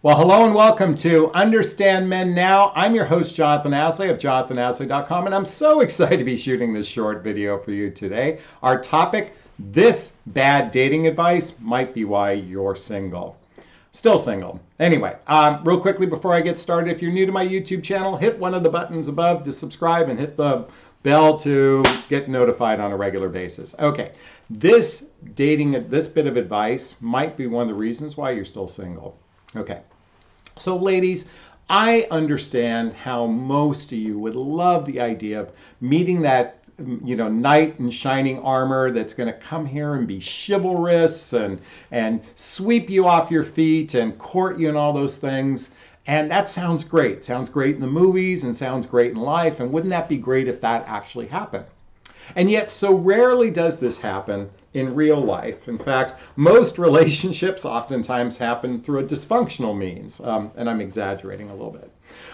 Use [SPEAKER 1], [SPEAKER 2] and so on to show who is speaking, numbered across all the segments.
[SPEAKER 1] Well, hello and welcome to Understand Men Now. I'm your host, Jonathon Aslay of jonathonaslay.com, and I'm so excited to be shooting this short video for you today. Our topic, this bad dating advice might be why you're single. Still single. Anyway, real quickly before I get started, if you're new to my YouTube channel, hit one of the buttons above to subscribe and hit the bell to get notified on a regular basis. Okay, this bit of advice might be one of the reasons why you're still single. Okay. So ladies, I understand how most of you would love the idea of meeting that, knight in shining armor that's going to come here and be chivalrous and sweep you off your feet and court you and all those things. And that sounds great. Sounds great in the movies and sounds great in life. And wouldn't that be great if that actually happened? And yet so rarely does this happen in real life. In fact, most relationships oftentimes happen through a dysfunctional means, and I'm exaggerating a little bit.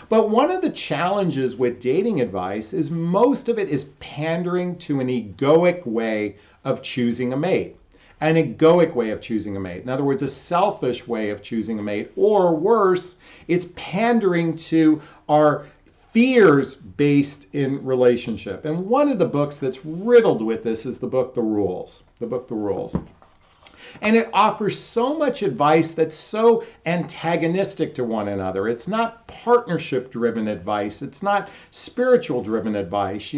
[SPEAKER 1] But one of the challenges with dating advice is most of it is pandering to an egoic way of choosing a mate. An egoic way of choosing a mate. In other words, a selfish way of choosing a mate. Or worse, it's pandering to our fears based in relationship. And one of the books that's riddled with this is the book, The Rules. The book, The Rules. And it offers so much advice that's so antagonistic to one another. It's not partnership-driven advice. It's not spiritual-driven advice,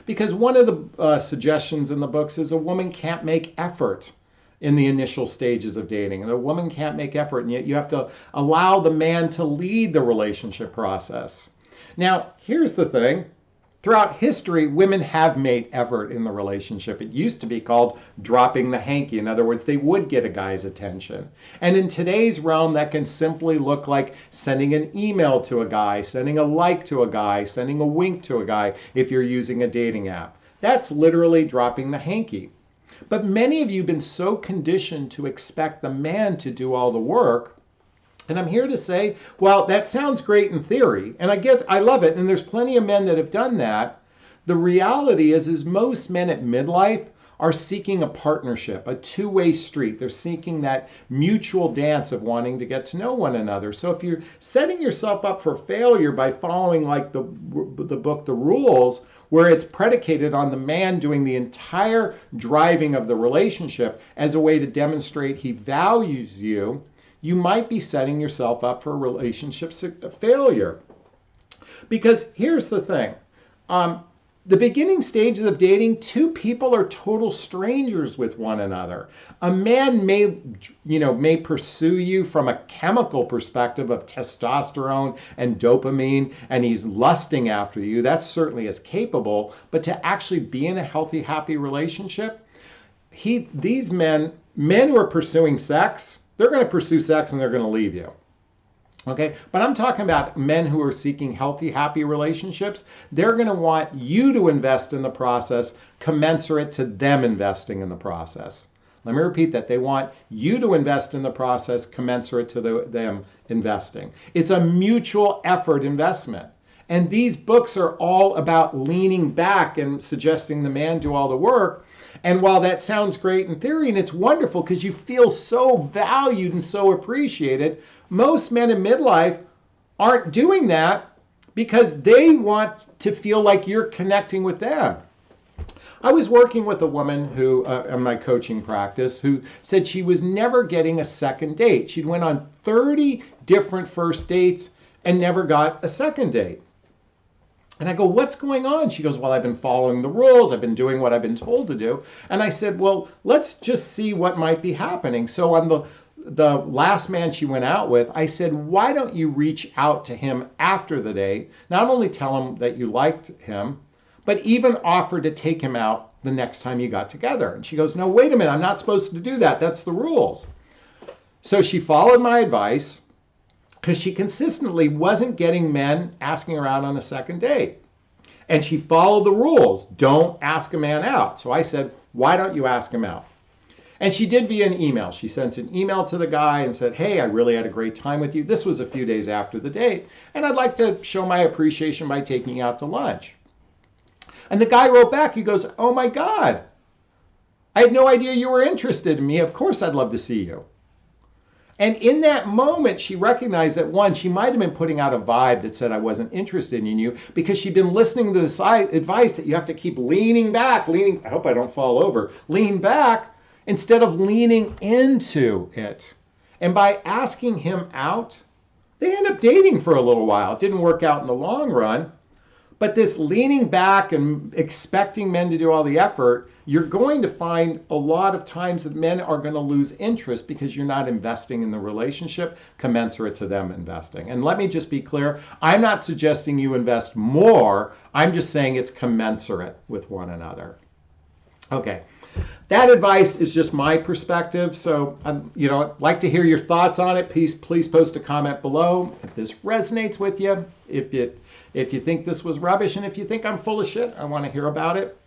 [SPEAKER 1] because one of the suggestions in the books is a woman can't make effort in the initial stages of dating. And a woman can't make effort, and yet you have to allow the man to lead the relationship process. Now, here's the thing. Throughout history, women have made effort in the relationship. It used to be called dropping the hanky. In other words, they would get a guy's attention. And in today's realm, that can simply look like sending an email to a guy, sending a like to a guy, sending a wink to a guy if you're using a dating app. That's literally dropping the hanky. But many of you have been so conditioned to expect the man to do all the work. And I'm here to say, well, that sounds great in theory, and I love it, and there's plenty of men that have done that. The reality is most men at midlife are seeking a partnership, a two-way street. They're seeking that mutual dance of wanting to get to know one another. So if you're setting yourself up for failure by following like the book, The Rules, where it's predicated on the man doing the entire driving of the relationship as a way to demonstrate he values you, you might be setting yourself up for a relationship failure. Because here's the thing. The beginning stages of dating, two people are total strangers with one another. A man may pursue you from a chemical perspective of testosterone and dopamine, and he's lusting after you. That's certainly as capable. But to actually be in a healthy, happy relationship, these men who are pursuing sex, they're going to pursue sex and they're going to leave you. Okay? But I'm talking about men who are seeking healthy, happy relationships. They're going to want you to invest in the process commensurate to them investing in the process. Let me repeat that. They want you to invest in the process commensurate to them investing. It's a mutual effort investment. And these books are all about leaning back and suggesting the man do all the work. And while that sounds great in theory, and it's wonderful because you feel so valued and so appreciated, most men in midlife aren't doing that because they want to feel like you're connecting with them. I was working with a woman who, in my coaching practice, who said she was never getting a second date. She'd went on 30 different first dates and never got a second date. And I go, what's going on? She goes, well, I've been following the rules. I've been doing what I've been told to do. And I said, well, let's just see what might be happening. So on the last man she went out with, I said, why don't you reach out to him after the date? Not only tell him that you liked him, but even offer to take him out the next time you got together. And she goes, no, wait a minute. I'm not supposed to do that. That's the rules. So she followed my advice, because she consistently wasn't getting men asking her out on a second date. And she followed the rules. Don't ask a man out. So I said, why don't you ask him out? And she did via an email. She sent an email to the guy and said, hey, I really had a great time with you. This was a few days after the date. And I'd like to show my appreciation by taking you out to lunch. And the guy wrote back, he goes, oh my God, I had no idea you were interested in me. Of course I'd love to see you. And in that moment, she recognized that, one, she might have been putting out a vibe that said, I wasn't interested in you, because she'd been listening to this advice that you have to keep leaning back, I hope I don't fall over, lean back, instead of leaning into it. And by asking him out, they end up dating for a little while. It didn't work out in the long run. But this leaning back and expecting men to do all the effort, you're going to find a lot of times that men are going to lose interest because you're not investing in the relationship commensurate to them investing. And let me just be clear, I'm not suggesting you invest more. I'm just saying it's commensurate with one another. Okay. That advice is just my perspective, so I'd like to hear your thoughts on it. Please post a comment below if this resonates with you, if you think this was rubbish, and if you think I'm full of shit, I want to hear about it.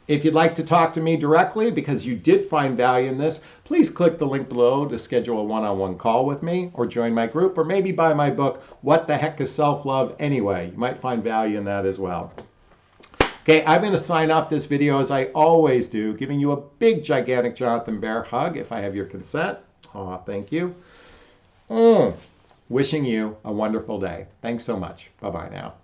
[SPEAKER 1] If you'd like to talk to me directly because you did find value in this, please click the link below to schedule a one-on-one call with me, or join my group, or maybe buy my book, What the Heck is Self-Love Anyway? You might find value in that as well. Okay, I'm going to sign off this video as I always do, giving you a big, gigantic Jonathan Bear hug if I have your consent. Aw, thank you. Wishing you a wonderful day. Thanks so much. Bye-bye now.